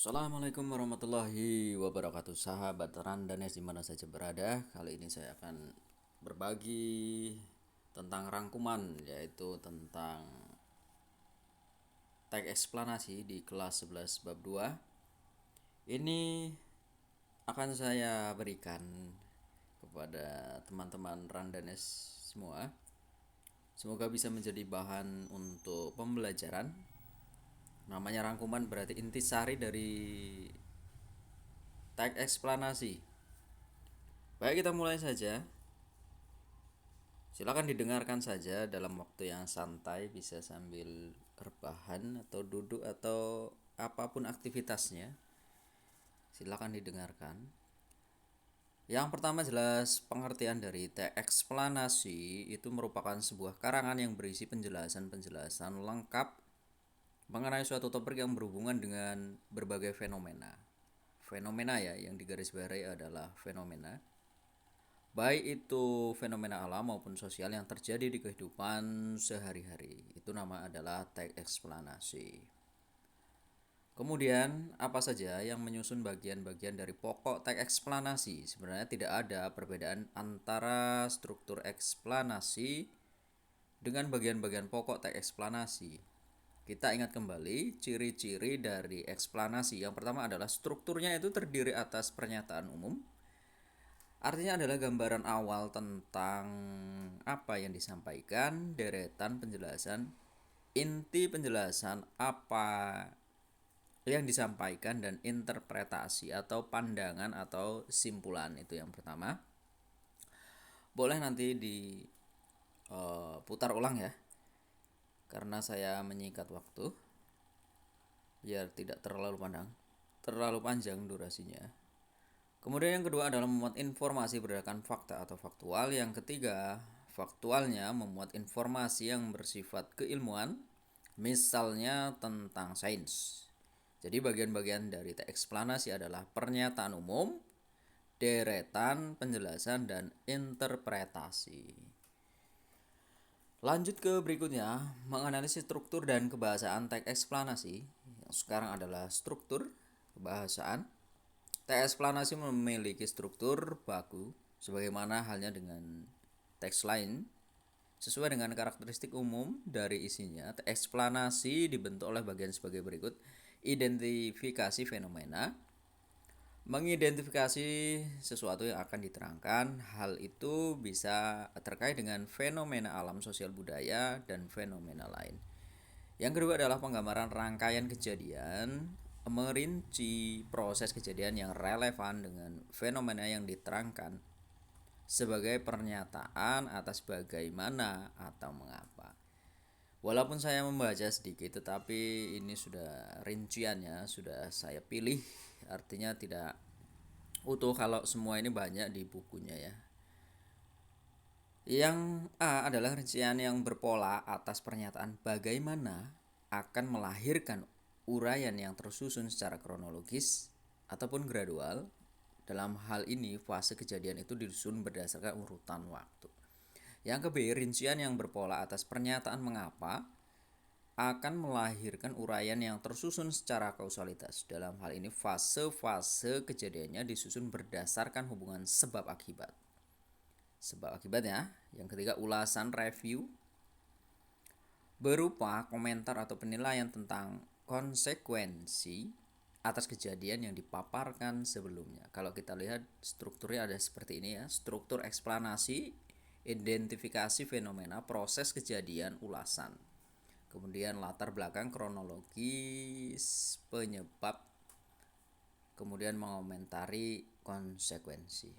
Assalamualaikum warahmatullahi wabarakatuh, sahabat Randanes dimana saja berada. Kali ini saya akan berbagi tentang rangkuman, yaitu tentang teks eksplanasi di kelas 11 bab 2. Ini akan saya berikan kepada teman-teman Randanes semua. Semoga bisa menjadi bahan untuk pembelajaran. Namanya rangkuman berarti intisari dari teks eksplanasi. Baik, kita mulai saja. Silakan didengarkan saja dalam waktu yang santai, bisa sambil rebahan atau duduk atau apapun aktivitasnya. Silakan didengarkan. Yang pertama jelas pengertian dari teks eksplanasi itu merupakan sebuah karangan yang berisi penjelasan-penjelasan lengkap mengenai suatu topik yang berhubungan dengan berbagai fenomena. Fenomena ya, yang digarisbawahi adalah fenomena. Baik itu fenomena alam maupun sosial yang terjadi di kehidupan sehari-hari. Itu nama adalah teks eksplanasi. Kemudian, apa saja yang menyusun bagian-bagian dari pokok teks eksplanasi? Sebenarnya tidak ada perbedaan antara struktur eksplanasi dengan bagian-bagian pokok teks eksplanasi. Kita ingat kembali ciri-ciri dari eksplanasi. Yang pertama adalah strukturnya itu terdiri atas pernyataan umum. Artinya adalah gambaran awal tentang apa yang disampaikan, deretan penjelasan, inti penjelasan apa yang disampaikan, dan interpretasi atau pandangan atau simpulan. Itu yang pertama. Boleh nanti diputar ulang ya, karena saya menyingkat waktu biar tidak terlalu panjang durasinya. Kemudian yang kedua adalah memuat informasi berdasarkan fakta atau faktual. Yang ketiga, faktualnya memuat informasi yang bersifat keilmuan, misalnya tentang sains. Jadi bagian-bagian dari teks eksplanasi adalah pernyataan umum, deretan, penjelasan, dan interpretasi. Lanjut ke berikutnya, menganalisis struktur dan kebahasaan teks eksplanasi. Yang sekarang adalah struktur kebahasaan. Teks eksplanasi memiliki struktur baku, sebagaimana halnya dengan teks lain. Sesuai dengan karakteristik umum dari isinya, teks eksplanasi dibentuk oleh bagian sebagai berikut. Identifikasi fenomena, mengidentifikasi sesuatu yang akan diterangkan. Hal itu bisa terkait dengan fenomena alam, sosial, budaya, dan fenomena lain. Yang kedua adalah penggambaran rangkaian kejadian, merinci proses kejadian yang relevan dengan fenomena yang diterangkan sebagai pernyataan atas bagaimana atau mengapa. Walaupun saya membaca sedikit, tetapi ini sudah rinciannya, sudah saya pilih, artinya tidak utuh kalau semua ini banyak di bukunya ya. Yang A adalah rincian yang berpola atas pernyataan bagaimana akan melahirkan uraian yang tersusun secara kronologis ataupun gradual. Dalam hal ini fase kejadian itu disusun berdasarkan urutan waktu. Yang ke B, rincian yang berpola atas pernyataan mengapa akan melahirkan uraian yang tersusun secara kausalitas. Dalam hal ini fase-fase kejadiannya disusun berdasarkan hubungan sebab akibat. Sebab akibatnya. Yang ketiga, ulasan review berupa komentar atau penilaian tentang konsekuensi atas kejadian yang dipaparkan sebelumnya. Kalau kita lihat strukturnya ada seperti ini ya, struktur eksplanasi, identifikasi fenomena, proses kejadian, ulasan. Kemudian latar belakang, kronologis, penyebab, kemudian mengomentari konsekuensi.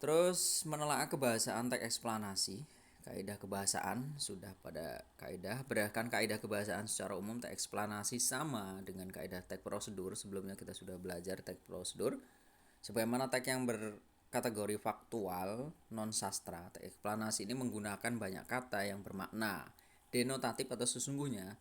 Terus menelaah kebahasaan teks eksplanasi. Kaidah kebahasaan sudah pada kaidah. Berdasarkan kaidah kebahasaan secara umum, teks eksplanasi sama dengan kaidah teks prosedur. Sebelumnya kita sudah belajar teks prosedur. Sebagaimana teks yang berkategori faktual, non sastra, teks eksplanasi ini menggunakan banyak kata yang bermakna denotatif atau sesungguhnya.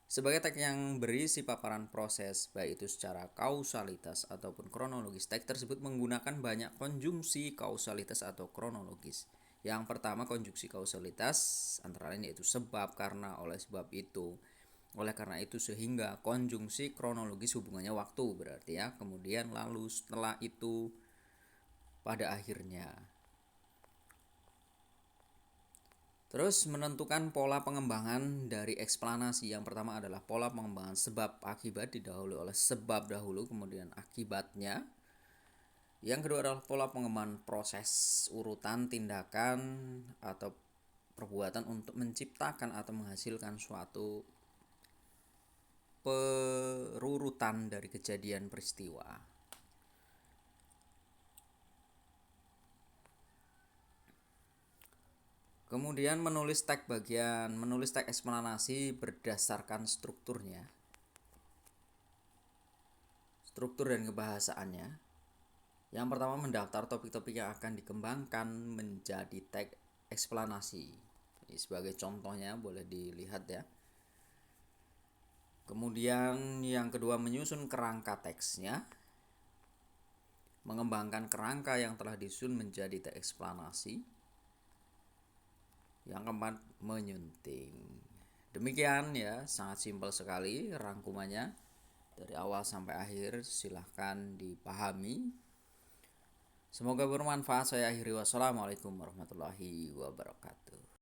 Sebagai teks yang berisi paparan proses, baik itu secara kausalitas ataupun kronologis, teks tersebut menggunakan banyak konjungsi kausalitas atau kronologis. Yang pertama, konjungsi kausalitas antara lain yaitu sebab, karena, oleh sebab itu. Oleh karena itu sehingga konjungsi kronologis hubungannya waktu berarti ya. Kemudian lalu setelah itu pada akhirnya. Terus menentukan pola pengembangan dari eksplanasi. Yang pertama adalah pola pengembangan sebab akibat, didahului oleh sebab dahulu kemudian akibatnya. Yang kedua adalah pola pengembangan proses urutan tindakan atau perbuatan untuk menciptakan atau menghasilkan suatu perurutan dari kejadian peristiwa. Kemudian menulis teks eksplanasi berdasarkan strukturnya. Struktur dan kebahasaannya. Yang pertama, mendaftar topik-topik yang akan dikembangkan menjadi teks eksplanasi. Ini sebagai contohnya boleh dilihat ya. Kemudian yang kedua, menyusun kerangka teksnya. Mengembangkan kerangka yang telah disusun menjadi teks eksplanasi. Yang keempat, menyunting. Demikian ya, sangat simpel sekali rangkumannya. Dari awal sampai akhir silahkan dipahami. Semoga bermanfaat. Saya akhiri, wassalamualaikum warahmatullahi wabarakatuh.